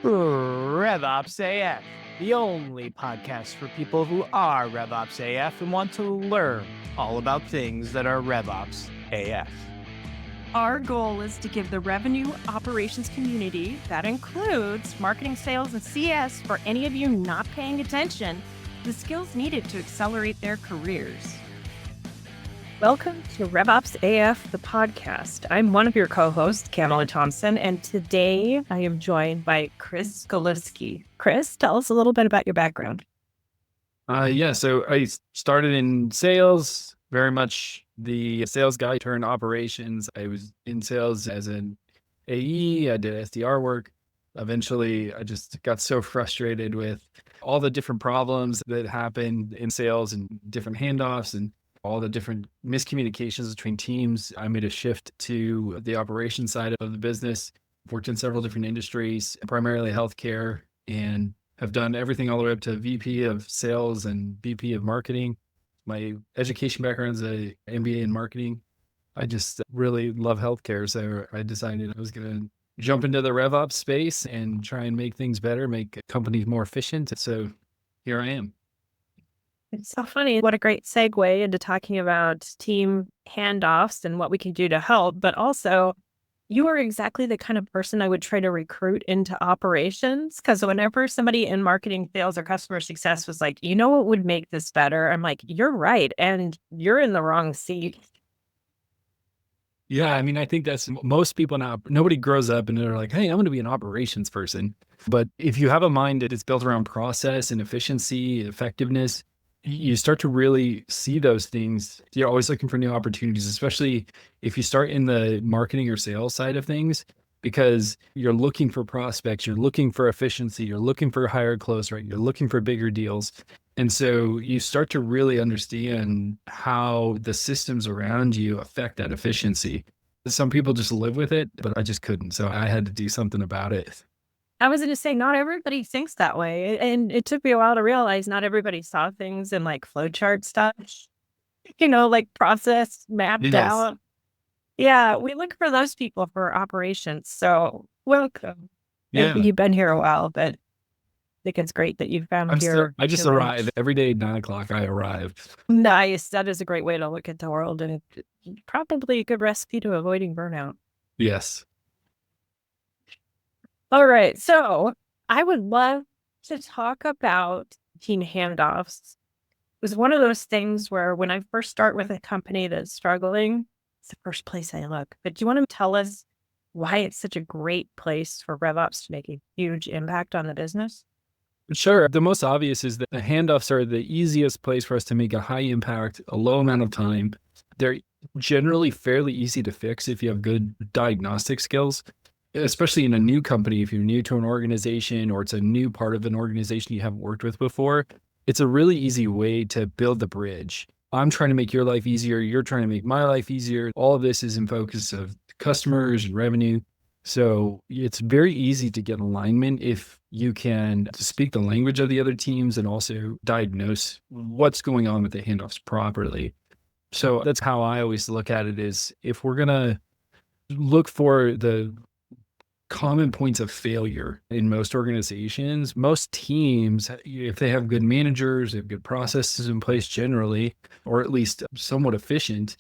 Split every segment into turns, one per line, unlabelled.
RevOpsAF, the only podcast for people who are RevOpsAF and want to learn all about things that are RevOps AF.
Our goal is to give the revenue operations community, that includes marketing, sales, and CS, for any of you not paying attention, the skills needed to accelerate their careers. Welcome to RevOps AF, the podcast. I'm one of your co-hosts, Camela Thompson, and today I am joined by Chris Skalicky. Chris, tell us a little bit about your background.
So I started in sales, very much the sales guy turned operations. I was in sales as an AE. I did SDR work. Eventually, I just got so frustrated with all the different problems that happened in sales and different handoffs and all the different miscommunications between teams. I made a shift to the operations side of the business, worked in several different industries, primarily healthcare, and have done everything all the way up to VP of sales and VP of marketing. My education background is an MBA in marketing. I just really love healthcare. So I decided I was going to jump into the RevOps space and try and make things better, make companies more efficient. So here I am.
It's so funny. What a great segue into talking about team handoffs and what we can do to help. But also, you are exactly the kind of person I would try to recruit into operations. Because whenever somebody in marketing, sales, or customer success was like, you know what would make this better? I'm like, you're right. And you're in the wrong seat.
Yeah, I mean, I think that's most people now. Nobody grows up and they're like, hey, I'm going to be an operations person. But if you have a mind that is built around process and efficiency, effectiveness, you start to really see those things. You're always looking for new opportunities, especially if you start in the marketing or sales side of things, because you're looking for prospects, you're looking for efficiency, you're looking for higher close rate, you're looking for bigger deals. And so you start to really understand how the systems around you affect that efficiency. Some people just live with it, but I just couldn't. So I had to do something about it.
I was going to say, not everybody thinks that way. And it took me a while to realize not everybody saw things in like flowchart stuff, like process mapped out. Yeah, we look for those people for operations. So welcome.
Yeah.
You've been here a while, but I think it's great that you found
I just arrive. Every day at 9:00, I arrive.
Nice. That is a great way to look at the world, and probably a good recipe to avoiding burnout.
Yes.
All right. So I would love to talk about team handoffs. It was one of those things where when I first start with a company that's struggling, it's the first place I look. But do you want to tell us why it's such a great place for RevOps to make a huge impact on the business?
Sure. The most obvious is that the handoffs are the easiest place for us to make a high impact, a low amount of time. They're generally fairly easy to fix if you have good diagnostic skills, especially in a new company. If you're new to an organization or it's a new part of an organization you haven't worked with before, it's a really easy way to build the bridge. I'm trying to make your life easier. You're trying to make my life easier. All of this is in focus of customers and revenue. So it's very easy to get alignment if you can speak the language of the other teams and also diagnose what's going on with the handoffs properly. So that's how I always look at it, is if we're going to look for the common points of failure in most organizations, most teams, if they have good managers, they have good processes in place generally, or at least somewhat efficient,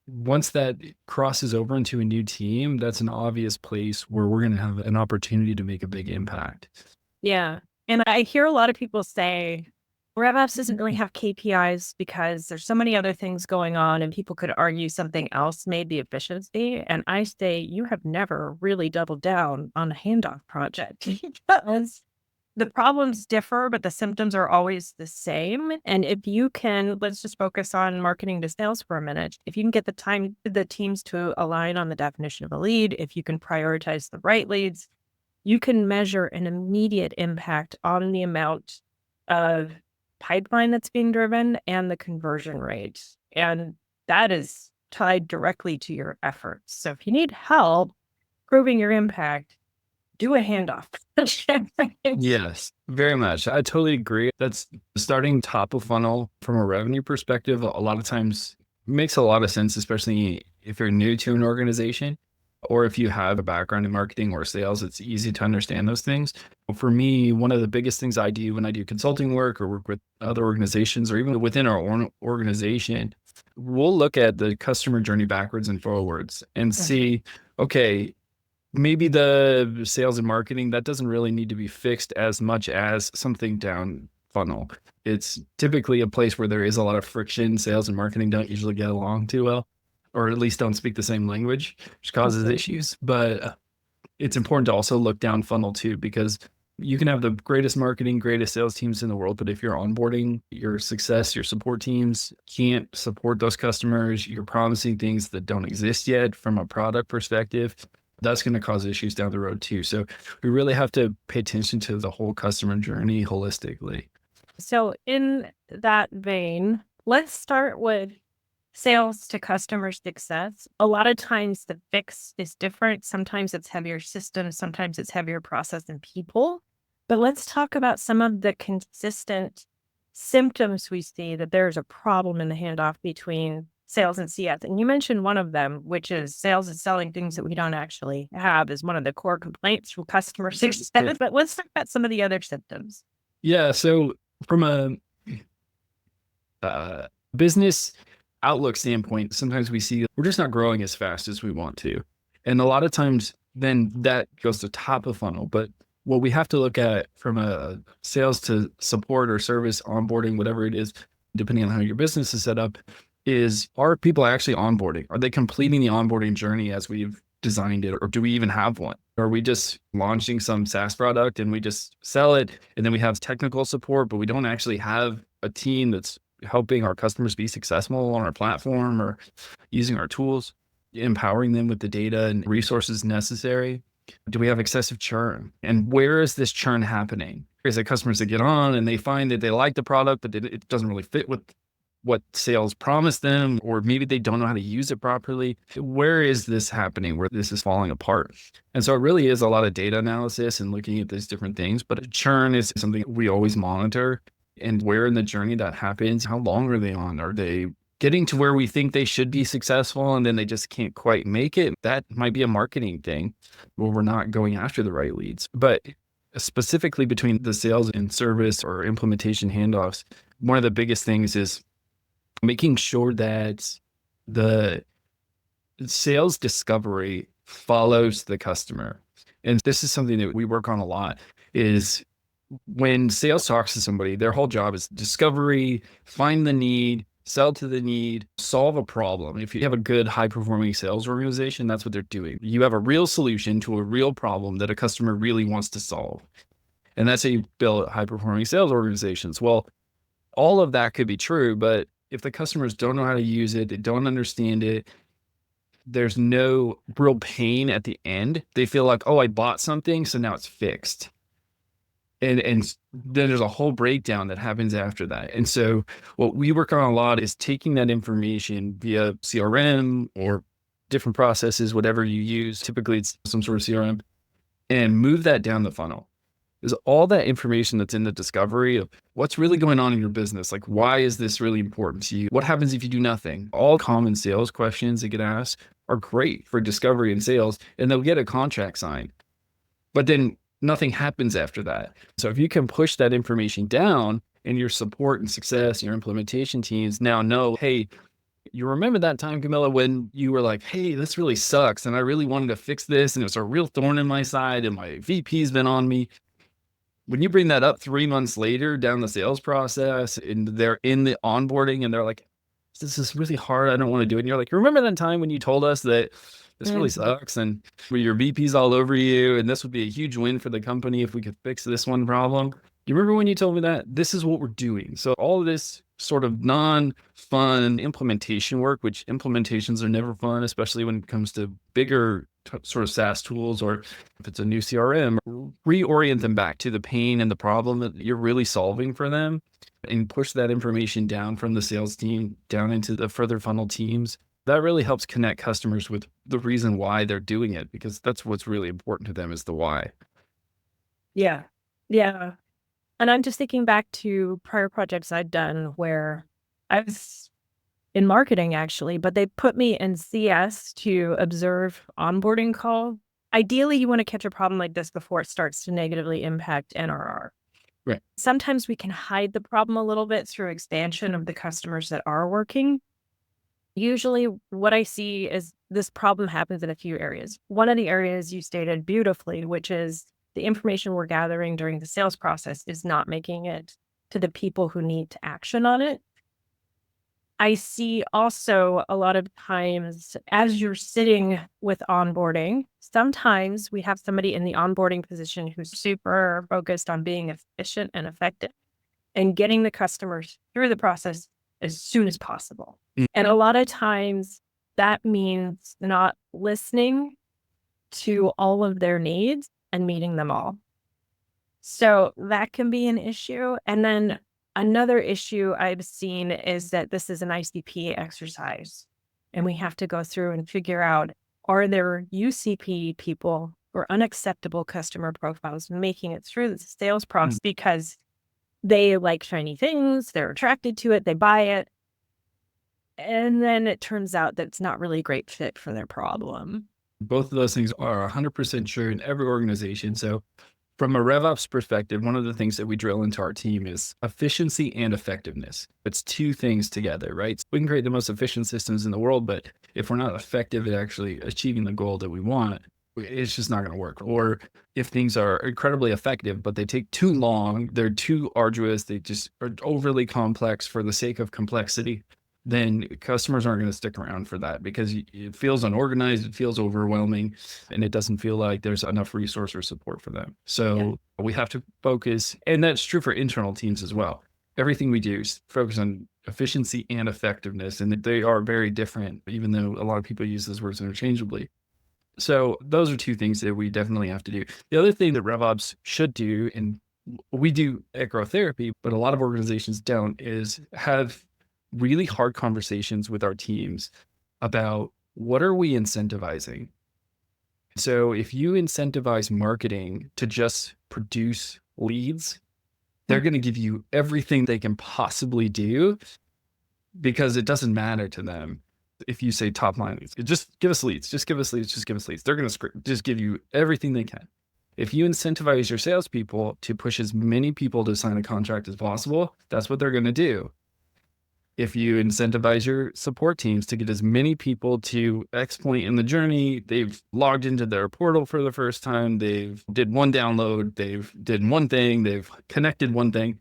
once that crosses over into a new team, that's an obvious place where we're going to have an opportunity to make a big impact.
Yeah. And I hear a lot of people say, RevOps doesn't really have KPIs because there's so many other things going on, and people could argue something else made the efficiency. And I say, you have never really doubled down on a handoff project because the problems differ, but the symptoms are always the same. And if you can, let's just focus on marketing to sales for a minute. If you can get the teams to align on the definition of a lead, if you can prioritize the right leads, you can measure an immediate impact on the amount of pipeline that's being driven and the conversion rate. And that is tied directly to your efforts. So if you need help proving your impact, do a handoff.
Yes, very much. I totally agree. That's starting top of funnel from a revenue perspective. A lot of times makes a lot of sense, especially if you're new to an organization. or if you have a background in marketing or sales, it's easy to understand those things. For me, one of the biggest things I do when I do consulting work or work with other organizations or even within our own organization, we'll look at the customer journey backwards and forwards and see, okay, maybe the sales and marketing, that doesn't really need to be fixed as much as something down funnel. It's typically a place where there is a lot of friction. Sales and marketing don't usually get along too well, or at least don't speak the same language, which causes issues. But it's important to also look down funnel too, because you can have the greatest marketing, greatest sales teams in the world, but if you're onboarding, your success, your support teams can't support those customers, you're promising things that don't exist yet from a product perspective, that's going to cause issues down the road too. So we really have to pay attention to the whole customer journey holistically.
So in that vein, let's start with sales to customer success. A lot of times the fix is different. Sometimes it's heavier systems, sometimes it's heavier process and people. But let's talk about some of the consistent symptoms we see that there's a problem in the handoff between sales and CS. And you mentioned one of them, which is sales is selling things that we don't actually have, is one of the core complaints from customer success. But let's talk about some of the other symptoms.
Yeah. So from a business outlook standpoint, sometimes we see we're just not growing as fast as we want to. And a lot of times then that goes to top of funnel. But what we have to look at from a sales to support or service onboarding, whatever it is, depending on how your business is set up, is are people actually onboarding? Are they completing the onboarding journey as we've designed it? Or do we even have one? Are we just launching some SaaS product and we just sell it and then we have technical support, but we don't actually have a team that's helping our customers be successful on our platform or using our tools, empowering them with the data and resources necessary? Do we have excessive churn? And where is this churn happening? Is it customers that get on and they find that they like the product, but it doesn't really fit with what sales promised them, or maybe they don't know how to use it properly? Where is this happening where this is falling apart? And so it really is a lot of data analysis and looking at these different things, but churn is something we always monitor. And where in the journey that happens, how long are they on? Are they getting to where we think they should be successful and then they just can't quite make it? That might be a marketing thing where we're not going after the right leads. But specifically between the sales and service or implementation handoffs, one of the biggest things is making sure that the sales discovery follows the customer. And this is something that we work on a lot, is when sales talks to somebody, their whole job is discovery, find the need, sell to the need, solve a problem. If you have a good high-performing sales organization, that's what they're doing. You have a real solution to a real problem that a customer really wants to solve. And that's how you build high-performing sales organizations. Well, all of that could be true, but if the customers don't know how to use it, they don't understand it, there's no real pain at the end. They feel like, oh, I bought something, so now it's fixed. And then there's a whole breakdown that happens after that. And so what we work on a lot is taking that information via CRM or different processes, whatever you use. Typically it's some sort of CRM, and move that down the funnel. Is all that information that's in the discovery of what's really going on in your business. Like, why is this really important to you? What happens if you do nothing? All common sales questions that get asked are great for discovery and sales, and they'll get a contract signed. But then nothing happens after that. So if you can push that information down, and your support and success, your implementation teams now know, hey, you remember that time, Camela, when you were like, hey, this really sucks, and I really wanted to fix this, and it was a real thorn in my side, and my VP's been on me. When you bring that up 3 months later down the sales process and they're in the onboarding and they're like, this is really hard, I don't want to do it. And you're like, remember that time when you told us that this really sucks and where your VP's all over you and this would be a huge win for the company if we could fix this one problem? You remember when you told me that? This is what we're doing. So all of this sort of non-fun implementation work, which implementations are never fun, especially when it comes to bigger sort of SaaS tools, or if it's a new CRM, reorient them back to the pain and the problem that you're really solving for them, and push that information down from the sales team down into the further funnel teams. That really helps connect customers with the reason why they're doing it, because that's what's really important to them, is the why.
Yeah. Yeah. And I'm just thinking back to prior projects I'd done where I was in marketing actually, but they put me in CS to observe onboarding call. Ideally, you want to catch a problem like this before it starts to negatively impact NRR.
Right.
Sometimes we can hide the problem a little bit through expansion of the customers that are working. Usually what I see is this problem happens in a few areas. One of the areas you stated beautifully, which is the information we're gathering during the sales process is not making it to the people who need to action on it. I see also a lot of times as you're sitting with onboarding, sometimes we have somebody in the onboarding position who's super focused on being efficient and effective and getting the customers through the process as soon as possible. And a lot of times that means not listening to all of their needs and meeting them all. So that can be an issue. And then another issue I've seen is that this is an ICP exercise, and we have to go through and figure out, are there UCP people or unacceptable customer profiles making it through the sales process because they like shiny things, they're attracted to it, they buy it, and then it turns out that it's not really a great fit for their problem.
Both of those things are 100% true in every organization. So from a RevOps perspective, one of the things that we drill into our team is efficiency and effectiveness. It's two things together, right? So we can create the most efficient systems in the world, but if we're not effective at actually achieving the goal that we want, it's just not going to work. Or if things are incredibly effective, but they take too long, they're too arduous, they just are overly complex for the sake of complexity, then customers aren't going to stick around for that because it feels unorganized, it feels overwhelming, and it doesn't feel like there's enough resource or support for them. So we have to focus, and that's true for internal teams as well. Everything we do is focus on efficiency and effectiveness, and they are very different, even though a lot of people use those words interchangeably. So those are two things that we definitely have to do. The other thing that RevOps should do, and we do at Growth Therapy, but a lot of organizations don't, is have really hard conversations with our teams about what are we incentivizing. So if you incentivize marketing to just produce leads, they're going to give you everything they can possibly do because it doesn't matter to them. If you say top line leads, just give us leads, just give us leads, just give us leads. They're going to just give you everything they can. If you incentivize your salespeople to push as many people to sign a contract as possible, that's what they're going to do. If you incentivize your support teams to get as many people to X point in the journey, they've logged into their portal for the first time, they've did one download, they've did one thing, they've connected one thing,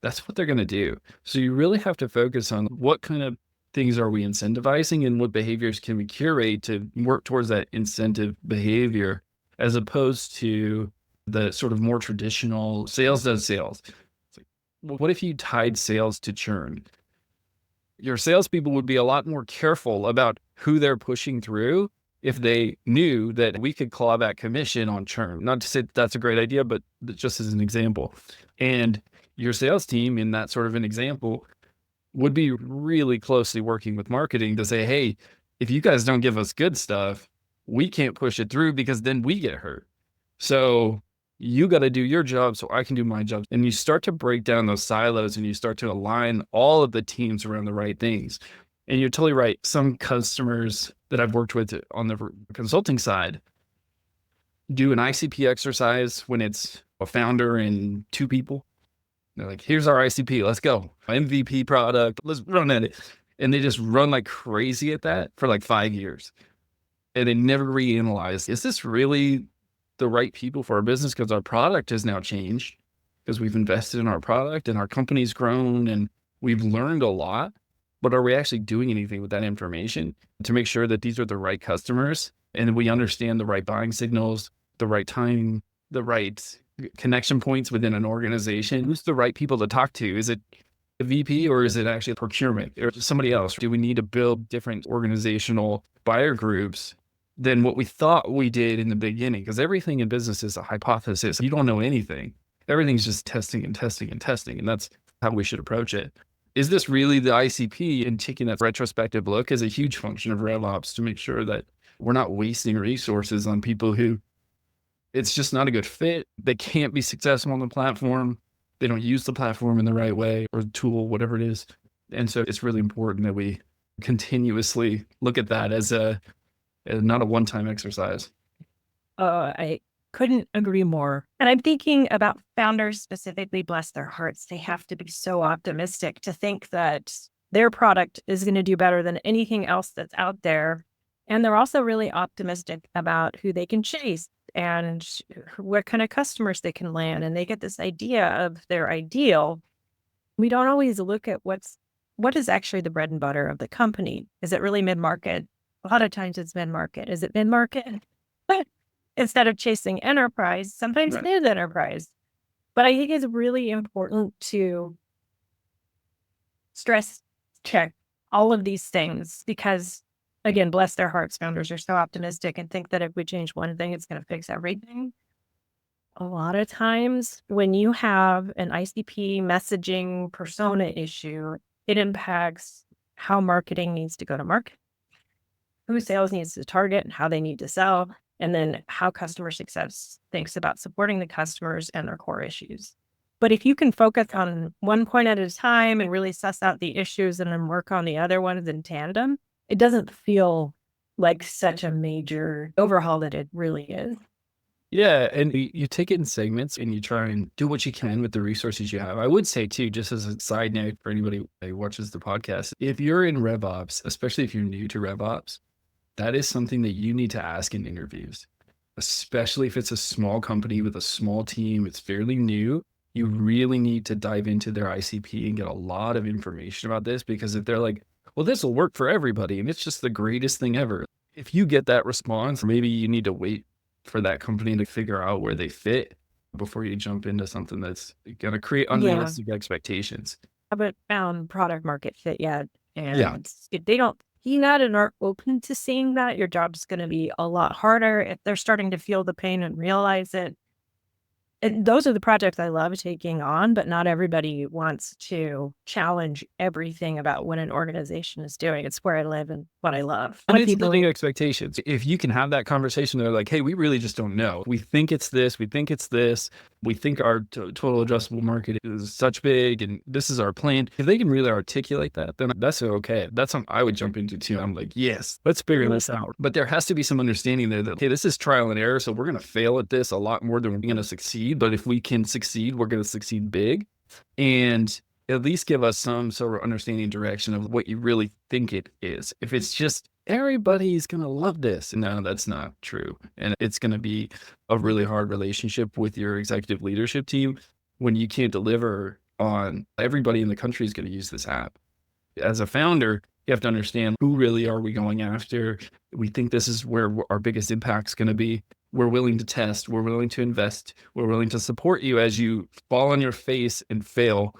that's what they're going to do. So you really have to focus on what kind of things are we incentivizing and what behaviors can we curate to work towards that incentive behavior, as opposed to the sort of more traditional sales does sales. It's like, well, what if you tied sales to churn? Your salespeople would be a lot more careful about who they're pushing through if they knew that we could claw back commission on churn. Not to say that that's a great idea, but just as an example. And your sales team in that sort of an example would be really closely working with marketing to say, hey, if you guys don't give us good stuff, we can't push it through because then we get hurt. So you got to do your job so I can do my job. And you start to break down those silos and you start to align all of the teams around the right things. And you're totally right. Some customers that I've worked with on the consulting side do an ICP exercise when it's a founder and two people. They're like, here's our ICP, let's go. MVP product, let's run at it. And they just run like crazy at that for like 5 years. And they never reanalyze, is this really the right people for our business? Because our product has now changed because we've invested in our product and our company's grown and we've learned a lot. But are we actually doing anything with that information to make sure that these are the right customers and we understand the right buying signals, the right timing, the right connection points within an organization? Who's the right people to talk to? Is it a VP or is it actually procurement or somebody else? Do we need to build different organizational buyer groups than what we thought we did in the beginning? Because everything in business is a hypothesis. You don't know anything. Everything's just testing and testing and testing. And that's how we should approach it. Is this really the ICP? And taking that retrospective look is a huge function of RevOps to make sure that we're not wasting resources on people who it's just not a good fit. They can't be successful on the platform. They don't use the platform in the right way or tool, whatever it is. And so it's really important that we continuously look at that as not a one-time exercise.
I couldn't agree more. And I'm thinking about founders specifically, bless their hearts. They have to be so optimistic to think that their product is going to do better than anything else that's out there. And they're also really optimistic about who they can chase and what kind of customers they can land. And they get this idea of their ideal. We don't always look at what is actually the bread and butter of the company. Is it really mid-market? A lot of times it's mid-market. Is it mid-market? But instead of chasing enterprise, sometimes it is enterprise. But I think it's really important to stress check all of these things because, again, bless their hearts, founders are so optimistic and think that if we change one thing, it's going to fix everything. A lot of times when you have an ICP messaging persona issue, it impacts how marketing needs to go to market, who sales needs to target and how they need to sell, and then how customer success thinks about supporting the customers and their core issues. But if you can focus on one point at a time and really suss out the issues and then work on the other ones in tandem, it doesn't feel like such a major overhaul that it really is.
Yeah, and you take it in segments and you try and do what you can with the resources you have. I would say too, just as a side note for anybody who watches the podcast, if you're in RevOps, especially if you're new to RevOps, that is something that you need to ask in interviews, especially if it's a small company with a small team, it's fairly new. You really need to dive into their ICP and get a lot of information about this, because if they're like, well, this will work for everybody and it's just the greatest thing ever. If you get that response, maybe you need to wait for that company to figure out where they fit before you jump into something that's going to create unrealistic expectations.
I haven't found product market fit yet. And if they don't see that and aren't open to seeing that, your job's going to be a lot harder. If they're starting to feel the pain and realize it, and those are the projects I love taking on, but not everybody wants to challenge everything about what an organization is doing. It's where I live and what I love.
And it's building expectations. If you can have that conversation, they're like, hey, we really just don't know. We think it's this. We think it's this. We think our total addressable market is such big and this is our plan. If they can really articulate that, then that's okay. That's something I would jump into too. I'm like, yes, let's figure this out. But there has to be some understanding there that, hey, this is trial and error. So we're going to fail at this a lot more than we're going to succeed. But if we can succeed, we're going to succeed big. And at least give us some sort of understanding direction of what you really think it is. If it's just everybody's going to love this, no, that's not true. And it's going to be a really hard relationship with your executive leadership team when you can't deliver on everybody in the country is going to use this app. As a founder, you have to understand who really are we going after. We think this is where our biggest impact is going to be. We're willing to test. We're willing to invest. We're willing to support you as you fall on your face and fail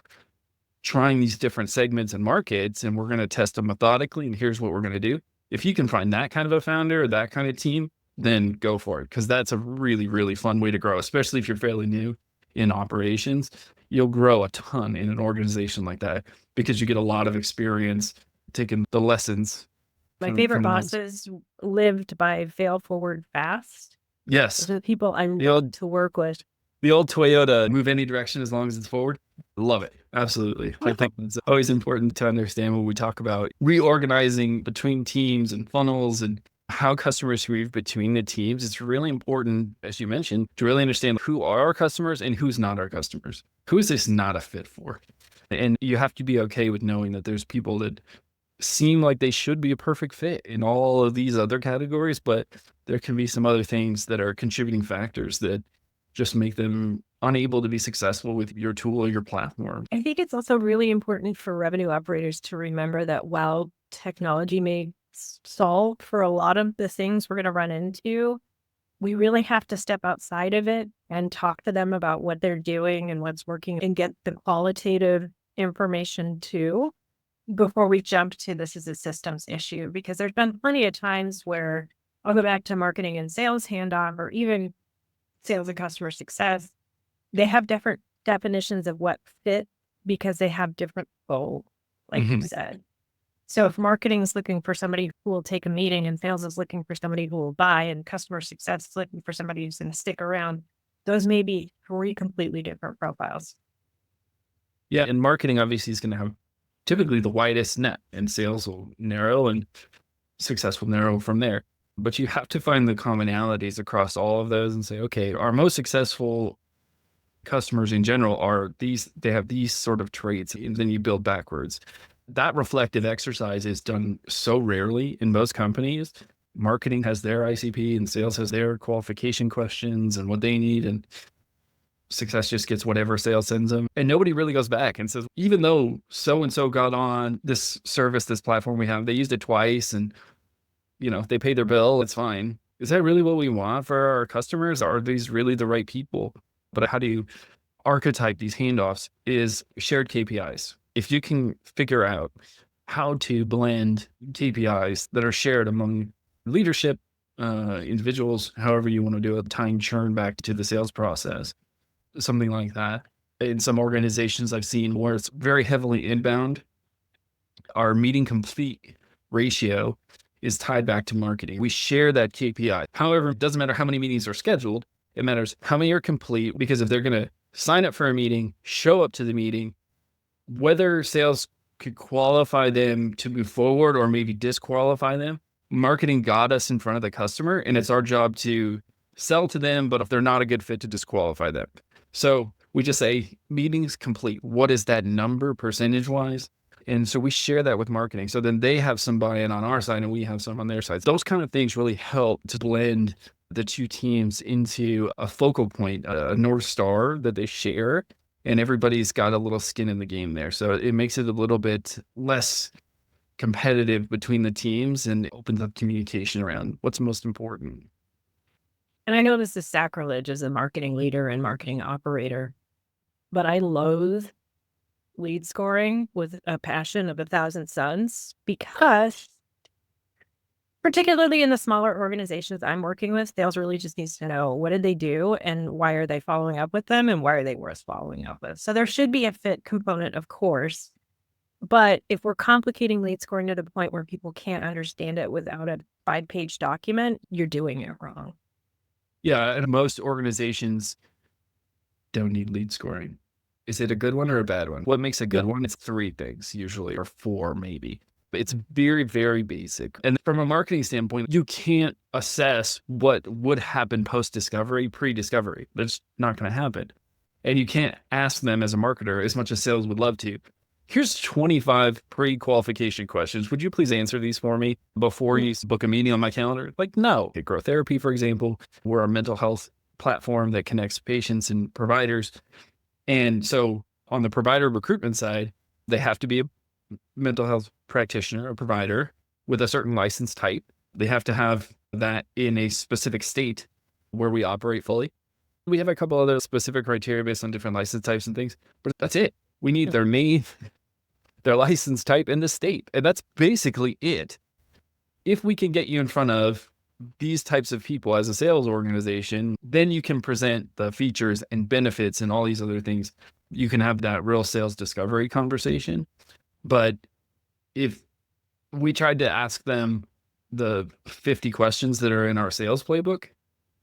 trying these different segments and markets, and we're going to test them methodically, and here's what we're going to do. If you can find that kind of a founder or that kind of team, then go for it, because that's a really, really fun way to grow, especially if you're fairly new in operations. You'll grow a ton in an organization like that because you get a lot of experience taking the lessons.
My favorite bosses lived by fail forward fast.
Yes.
Those are the people I'm to work with.
The old Toyota, move any direction as long as it's forward. Love it. Absolutely. I think it's always important to understand when we talk about reorganizing between teams and funnels and how customers move between the teams. It's really important, as you mentioned, to really understand who are our customers and who's not our customers. Who is this not a fit for? And you have to be okay with knowing that there's people that seem like they should be a perfect fit in all of these other categories, but there can be some other things that are contributing factors that just make them unable to be successful with your tool or your platform.
I think it's also really important for revenue operators to remember that while technology may solve for a lot of the things we're going to run into, we really have to step outside of it and talk to them about what they're doing and what's working and get the qualitative information too before we jump to this is a systems issue. Because there's been plenty of times where I'll go back to marketing and sales handoff or even sales and customer success. They have different definitions of what fit because they have different goals, like you said. So if marketing is looking for somebody who will take a meeting and sales is looking for somebody who will buy and customer success is looking for somebody who's going to stick around, those may be three completely different profiles.
Yeah. And marketing obviously is going to have typically the widest net, and sales will narrow and success will narrow from there. But you have to find the commonalities across all of those and say, okay, our most successful customers in general are these, they have these sort of traits, and then you build backwards. That reflective exercise is done so rarely in most companies. Marketing has their ICP and sales has their qualification questions and what they need. And success just gets whatever sales sends them. And nobody really goes back and says, even though so-and-so got on this service, this platform we have, they used it twice and, they paid their bill, it's fine. Is that really what we want for our customers? Are these really the right people? But how do you archetype these handoffs is shared KPIs. If you can figure out how to blend KPIs that are shared among leadership, individuals, however you want to do it, tying churn back to the sales process, something like that. In some organizations I've seen where it's very heavily inbound, our meeting complete ratio is tied back to marketing. We share that KPI. However, it doesn't matter how many meetings are scheduled. It matters how many are complete, because if they're going to sign up for a meeting, show up to the meeting, whether sales could qualify them to move forward or maybe disqualify them, marketing got us in front of the customer, and it's our job to sell to them, but if they're not a good fit, to disqualify them. So we just say meetings complete. What is that number percentage wise? And so we share that with marketing. So then they have some buy-in on our side and we have some on their side. Those kind of things really help to blend the two teams into a focal point, a North Star that they share, and everybody's got a little skin in the game there. So it makes it a little bit less competitive between the teams and opens up communication around what's most important.
And I know this is sacrilege as a marketing leader and marketing operator, but I loathe lead scoring with a passion of 1,000 suns, because particularly in the smaller organizations I'm working with, sales really just needs to know, what did they do and why are they following up with them and why are they worth following up with? So there should be a fit component, of course. But if we're complicating lead scoring to the point where people can't understand it without a 5-page document, you're doing it wrong.
Yeah, and most organizations don't need lead scoring. Is it a good one or a bad one? What makes a good one? It's 3 things usually, or 4 maybe. But it's very, very basic. And from a marketing standpoint, you can't assess what would happen post-discovery, pre-discovery. That's not going to happen. And you can't ask them as a marketer, as much as sales would love to, here's 25 pre-qualification questions. Would you please answer these for me before you book a meeting on my calendar? Like, no. Okay, Grow Therapy, for example, we're a mental health platform that connects patients and providers. And so on the provider recruitment side, they have to be a mental health practitioner, a provider with a certain license type. They have to have that in a specific state where we operate fully. We have a couple other specific criteria based on different license types and things, but that's it. We need their name, their license type, and the state. And that's basically it. If we can get you in front of these types of people as a sales organization, then you can present the features and benefits and all these other things. You can have that real sales discovery conversation. But if we tried to ask them the 50 questions that are in our sales playbook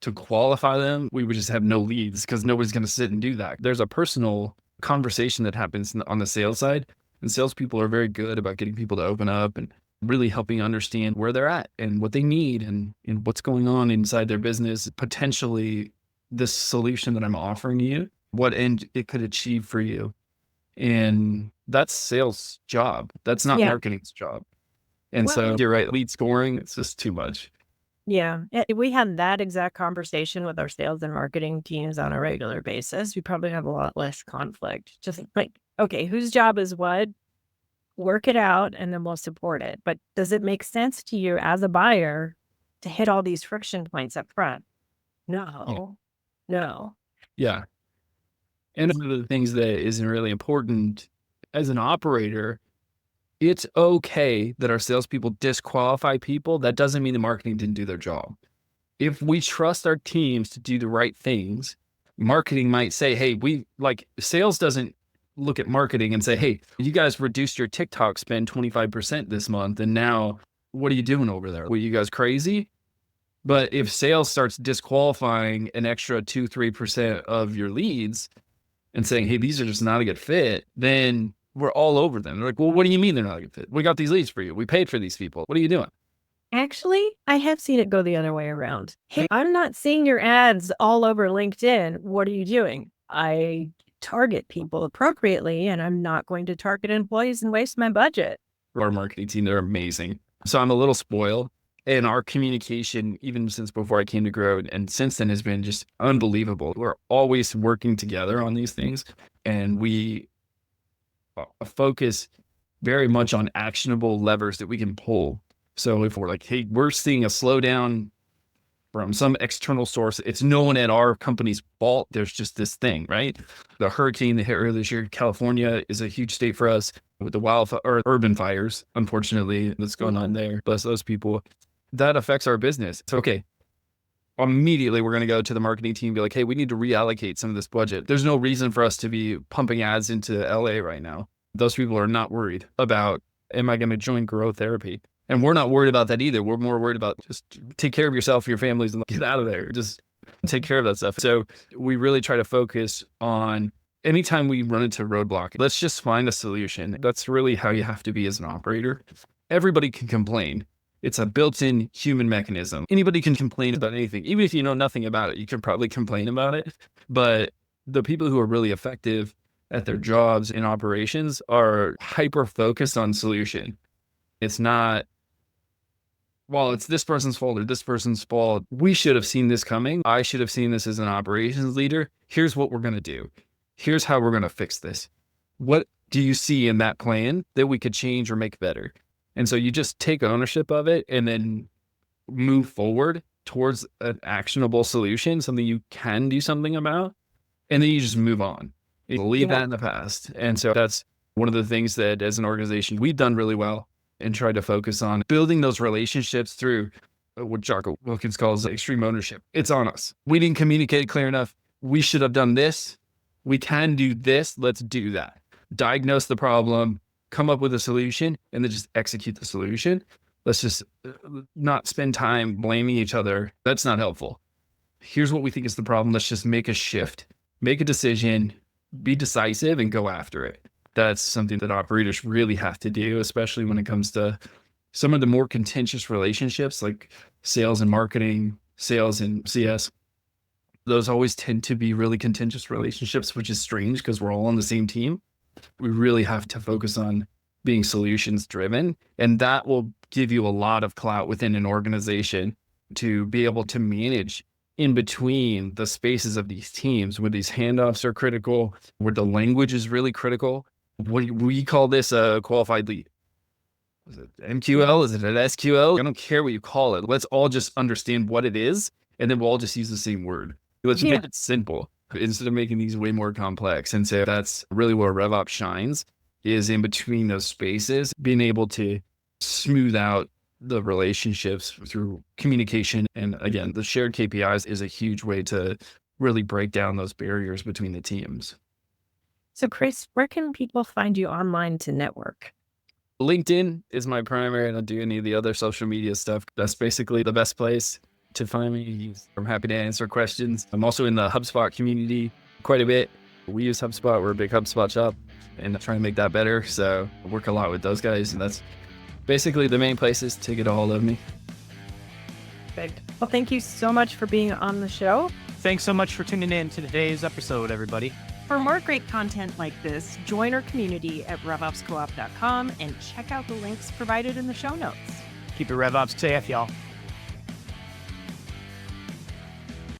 to qualify them, we would just have no leads, because nobody's going to sit and do that. There's a personal conversation that happens on the sales side, and salespeople are very good about getting people to open up and really helping understand where they're at and what they need and what's going on inside their business. Potentially this solution that I'm offering you, what end it could achieve for you. And that's sales' job. That's not marketing's job. And so you're right, lead scoring, it's just too much.
Yeah. If we had that exact conversation with our sales and marketing teams on a regular basis, we probably have a lot less conflict. Just like, okay, whose job is what? Work it out and then we'll support it. But does it make sense to you as a buyer to hit all these friction points up front? No.
Yeah. And one of the things that is really important as an operator, it's okay that our salespeople disqualify people. That doesn't mean the marketing didn't do their job. If we trust our teams to do the right things, marketing might say, hey, sales doesn't look at marketing and say, hey, you guys reduced your TikTok spend 25% this month. And now what are you doing over there? Were you guys crazy? But if sales starts disqualifying an extra 2-3% of your leads and saying, hey, these are just not a good fit, then we're all over them. They're like, well, what do you mean they're not a good fit? We got these leads for you. We paid for these people. What are you doing?
Actually, I have seen it go the other way around. Hey, I'm not seeing your ads all over LinkedIn. What are you doing? I target people appropriately, and I'm not going to target employees and waste my budget.
Our marketing team, they're amazing. So I'm a little spoiled. And our communication, even since before I came to Grow and since then, has been just unbelievable. We're always working together on these things. And we focus very much on actionable levers that we can pull. So if we're like, hey, we're seeing a slowdown from some external source, it's no one at our company's fault. There's just this thing, right? The hurricane that hit earlier this year, California is a huge state for us with the wildfire or urban fires, unfortunately, that's going on there. Bless those people. That affects our business. So, okay, immediately we're going to go to the marketing team and be like, hey, we need to reallocate some of this budget. There's no reason for us to be pumping ads into LA right now. Those people are not worried about, am I going to join Grow Therapy? And we're not worried about that either. We're more worried about just take care of yourself, your families, and get out of there. Just take care of that stuff. So we really try to focus on anytime we run into a roadblock, let's just find a solution. That's really how you have to be as an operator. Everybody can complain. It's a built-in human mechanism. Anybody can complain about anything. Even if you know nothing about it, you can probably complain about it. But the people who are really effective at their jobs in operations are hyper-focused on solution. It's not, well, it's this person's fault or this person's fault. We should have seen this coming. I should have seen this as an operations leader. Here's what we're going to do. Here's how we're going to fix this. What do you see in that plan that we could change or make better? And so you just take ownership of it and then move forward towards an actionable solution, something you can do something about, and then you just move on. You leave that in the past. And so that's one of the things that as an organization, we've done really well and tried to focus on building those relationships through what Jocko Wilkins calls extreme ownership. It's on us. We didn't communicate clear enough. We should have done this. We can do this. Let's do that. Diagnose the problem, come up with a solution, and then just execute the solution. Let's just not spend time blaming each other. That's not helpful. Here's what we think is the problem. Let's just make a shift, make a decision, be decisive, and go after it. That's something that operators really have to do, especially when it comes to some of the more contentious relationships like sales and marketing, sales and CS. Those always tend to be really contentious relationships, which is strange because we're all on the same team. We really have to focus on being solutions driven, and that will give you a lot of clout within an organization to be able to manage in between the spaces of these teams where these handoffs are critical, where the language is really critical. We call this a qualified lead. Is it MQL? Is it an SQL? I don't care what you call it. Let's all just understand what it is, and then we'll all just use the same word. Let's make it simple instead of making these way more complex. And so that's really where RevOps shines, is in between those spaces, being able to smooth out the relationships through communication. And again, the shared KPIs is a huge way to really break down those barriers between the teams.
So Chris, where can people find you online to network?
LinkedIn is my primary. I don't do any of the other social media stuff. That's basically the best place to find me. I'm happy to answer questions. I'm also in the HubSpot community quite a bit. We use HubSpot. We're a big HubSpot shop and trying to make that better. So I work a lot with those guys, and that's basically the main places to get a hold of me.
Perfect. Well, thank you so much for being on the show.
Thanks so much for tuning in to today's episode, everybody.
For more great content like this, join our community at RevOpsCoop.com and check out the links provided in the show notes.
Keep it RevOpsAF, y'all.